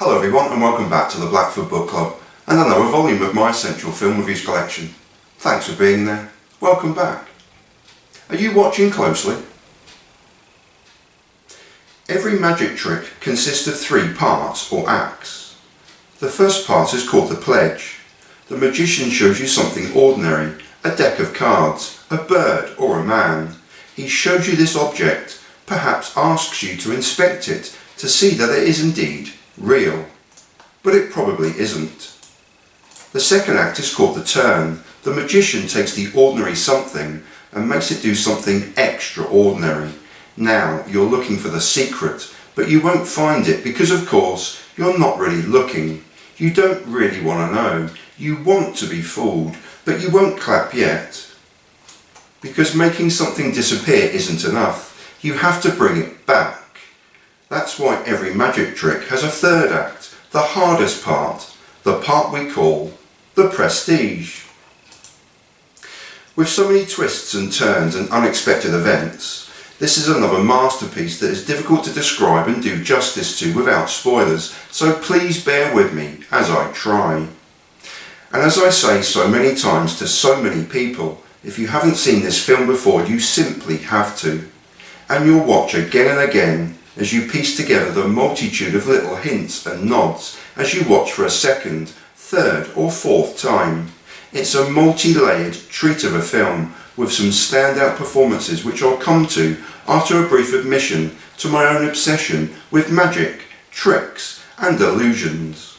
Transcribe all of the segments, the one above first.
Hello everyone and welcome back to the Blackford Book Club and another volume of my essential film reviews collection. Thanks for being there. Welcome back. Are you watching closely? Every magic trick consists of 3 parts or acts. The first part is called the pledge. The magician shows you something ordinary, a deck of cards, a bird or a man. He shows you this object, perhaps asks you to inspect it to see that it is indeed real, but it probably isn't. The second act is called the turn. The magician takes the ordinary something and makes it do something extraordinary. Now you're looking for the secret, but you won't find it because of course you're not really looking. You don't really want to know. You want to be fooled, but you won't clap yet. Because making something disappear isn't enough. You have to bring it back. That's why every magic trick has a third act, the hardest part, the part we call the prestige. With so many twists and turns and unexpected events, this is another masterpiece that is difficult to describe and do justice to without spoilers, so please bear with me as I try. And as I say so many times to so many people, if you haven't seen this film before, you simply have to. And you'll watch again and again as you piece together the multitude of little hints and nods as you watch for a second, third or fourth time. It's a multi-layered treat of a film with some standout performances which I'll come to after a brief admission to my own obsession with magic, tricks and illusions.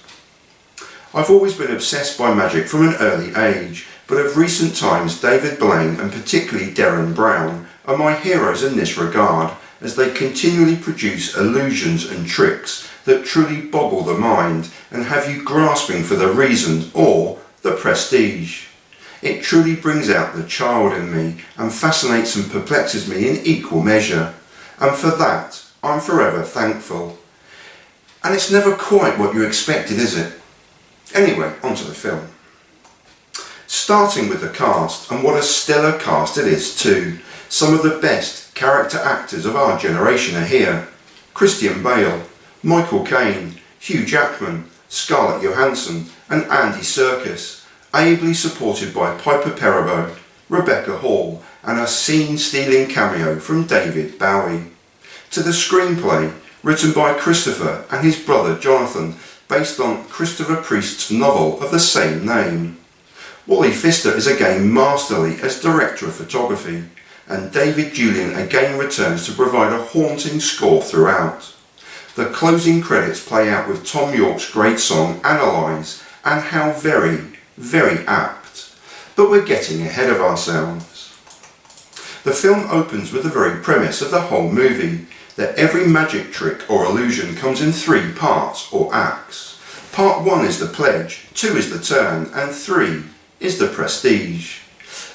I've always been obsessed by magic from an early age, but of recent times David Blaine and particularly Derren Brown are my heroes in this regard, as they continually produce illusions and tricks that truly boggle the mind and have you grasping for the reason or the prestige. It truly brings out the child in me and fascinates and perplexes me in equal measure, and for that I'm forever thankful. And it's never quite what you expected, is it? Anyway, onto the film. Starting with the cast, and what a stellar cast it is too. Some of the best character actors of our generation are here. Christian Bale, Michael Caine, Hugh Jackman, Scarlett Johansson and Andy Serkis, ably supported by Piper Perabo, Rebecca Hall and a scene-stealing cameo from David Bowie. To the screenplay, written by Christopher and his brother Jonathan, based on Christopher Priest's novel of the same name. Wally Pfister is again masterly as director of photography, and David Julian again returns to provide a haunting score throughout. The closing credits play out with Tom York's great song Analyze, and how very, very apt. But we're getting ahead of ourselves. The film opens with the very premise of the whole movie, that every magic trick or illusion comes in 3 parts or acts. Part 1 is the pledge, 2 is the turn, and 3 is the prestige.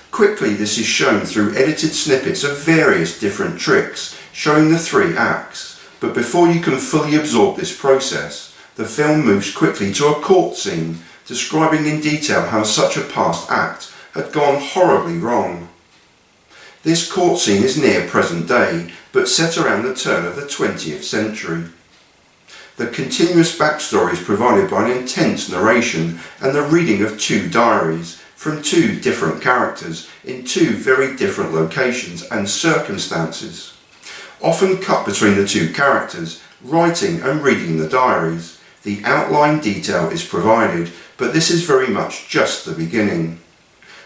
Quickly this is shown through edited snippets of various different tricks, showing the 3 acts, but before you can fully absorb this process, the film moves quickly to a court scene, describing in detail how such a past act had gone horribly wrong. This court scene is near present day, but set around the turn of the 20th century. The continuous backstory is provided by an intense narration and the reading of 2 diaries from 2 different characters in 2 very different locations and circumstances. Often cut between the 2 characters, writing and reading the diaries, the outline detail is provided, but this is very much just the beginning.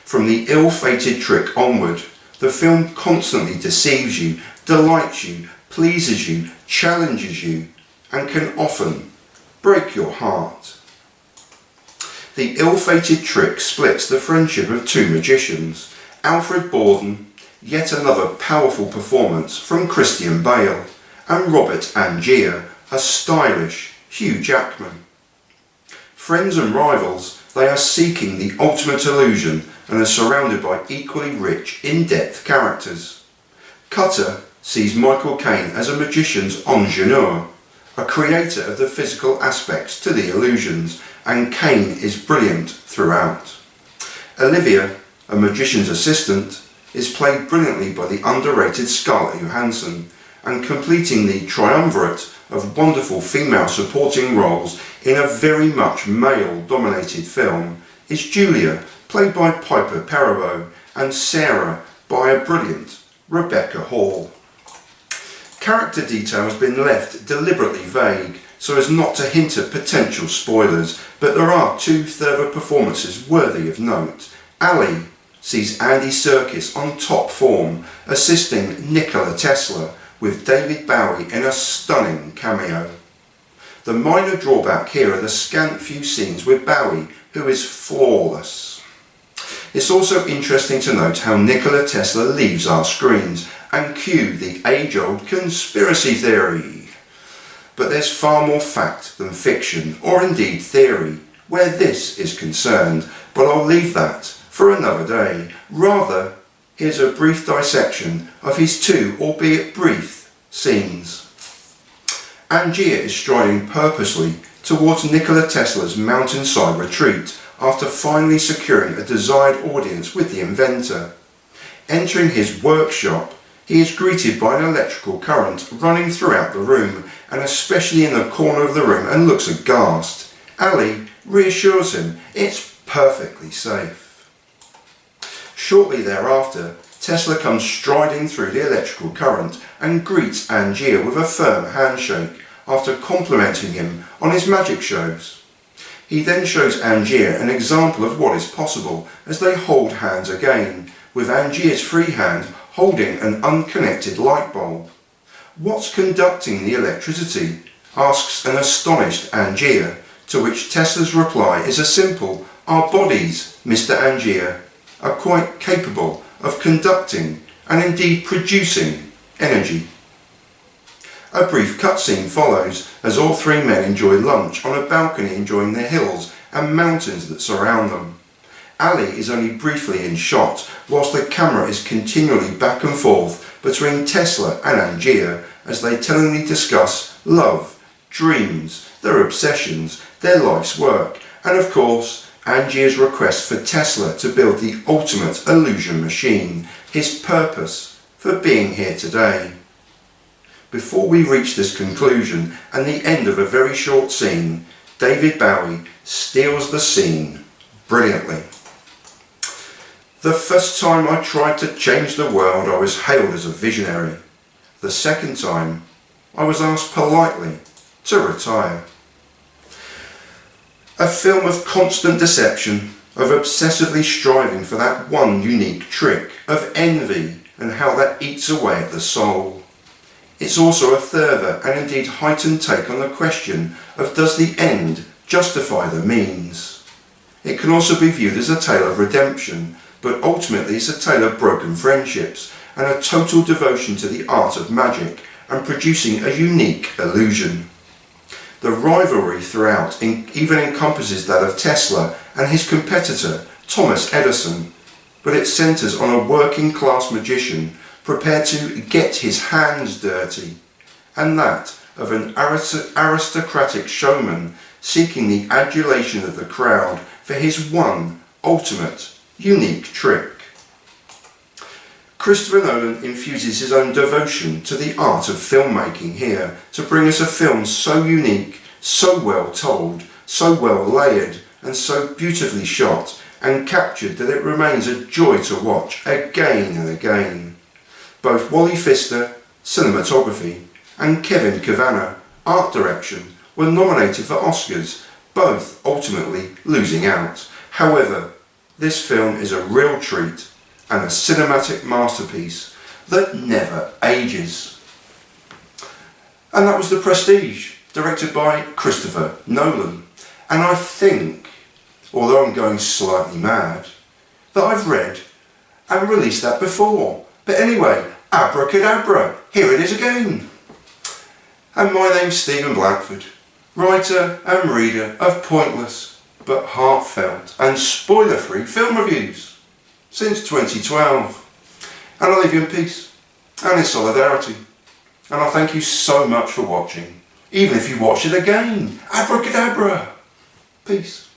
From the ill-fated trick onward, the film constantly deceives you, delights you, pleases you, challenges you, and can often break your heart. The ill-fated trick splits the friendship of 2 magicians, Alfred Borden, yet another powerful performance from Christian Bale, and Robert Angier, a stylish Hugh Jackman. Friends and rivals, they are seeking the ultimate illusion and are surrounded by equally rich, in-depth characters. Cutter sees Michael Caine as a magician's ingénieur, a creator of the physical aspects to the illusions, and Caine is brilliant throughout. Olivia, a magician's assistant, is played brilliantly by the underrated Scarlett Johansson, and completing the triumvirate of wonderful female supporting roles in a very much male-dominated film is Julia, played by Piper Perabo, and Sarah by a brilliant Rebecca Hall. Character detail has been left deliberately vague so as not to hint at potential spoilers, but there are two further performances worthy of note. Ali sees Andy Serkis on top form, assisting Nikola Tesla, with David Bowie in a stunning cameo. The minor drawback here are the scant few scenes with Bowie, who is flawless. It's also interesting to note how Nikola Tesla leaves our screens, and cue the age-old conspiracy theory. But there's far more fact than fiction, or indeed theory, where this is concerned, but I'll leave that for another day. Rather, here's a brief dissection of his two, albeit brief, scenes. Angier is striding purposely towards Nikola Tesla's mountainside retreat after finally securing a desired audience with the inventor. Entering his workshop, he is greeted by an electrical current running throughout the room, and especially in the corner of the room, and looks aghast. Ali reassures him it's perfectly safe. Shortly thereafter, Tesla comes striding through the electrical current and greets Angier with a firm handshake after complimenting him on his magic shows. He then shows Angier an example of what is possible as they hold hands again, with Angier's free hand holding an unconnected light bulb. What's conducting the electricity? Asks an astonished Angier, to which Tesla's reply is a simple, our bodies, Mr. Angier, are quite capable of conducting and indeed producing energy. A brief cutscene follows as all three men enjoy lunch on a balcony enjoying the hills and mountains that surround them. Ali is only briefly in shot, whilst the camera is continually back and forth between Tesla and Angier as they tellingly discuss love, dreams, their obsessions, their life's work, and of course Angier's request for Tesla to build the ultimate illusion machine, his purpose for being here today. Before we reach this conclusion and the end of a very short scene, David Bowie steals the scene brilliantly. The first time I tried to change the world, I was hailed as a visionary. The second time, I was asked politely to retire. A film of constant deception, of obsessively striving for that one unique trick, of envy and how that eats away at the soul. It's also a further and indeed heightened take on the question of does the end justify the means? It can also be viewed as a tale of redemption, but ultimately it's a tale of broken friendships and a total devotion to the art of magic and producing a unique illusion. The rivalry throughout even encompasses that of Tesla and his competitor Thomas Edison, but it centres on a working class magician prepared to get his hands dirty, and that of an aristocratic showman seeking the adulation of the crowd for his one ultimate unique trick. Christopher Nolan infuses his own devotion to the art of filmmaking here to bring us a film so unique, so well told, so well layered and so beautifully shot and captured that it remains a joy to watch again and again. Both Wally Pfister, cinematography, and Kevin Cavanagh, art direction, were nominated for Oscars, both ultimately losing out. However, this film is a real treat and a cinematic masterpiece that never ages. And that was The Prestige, directed by Christopher Nolan. And I think, although I'm going slightly mad, that I've read and released that before. But anyway, abracadabra, here it is again. And my name's Stephen Blackford, writer and reader of pointless but heartfelt and spoiler-free film reviews since 2012. And I leave you in peace and in solidarity. And I thank you so much for watching, even if you watch it again. Abracadabra. Peace.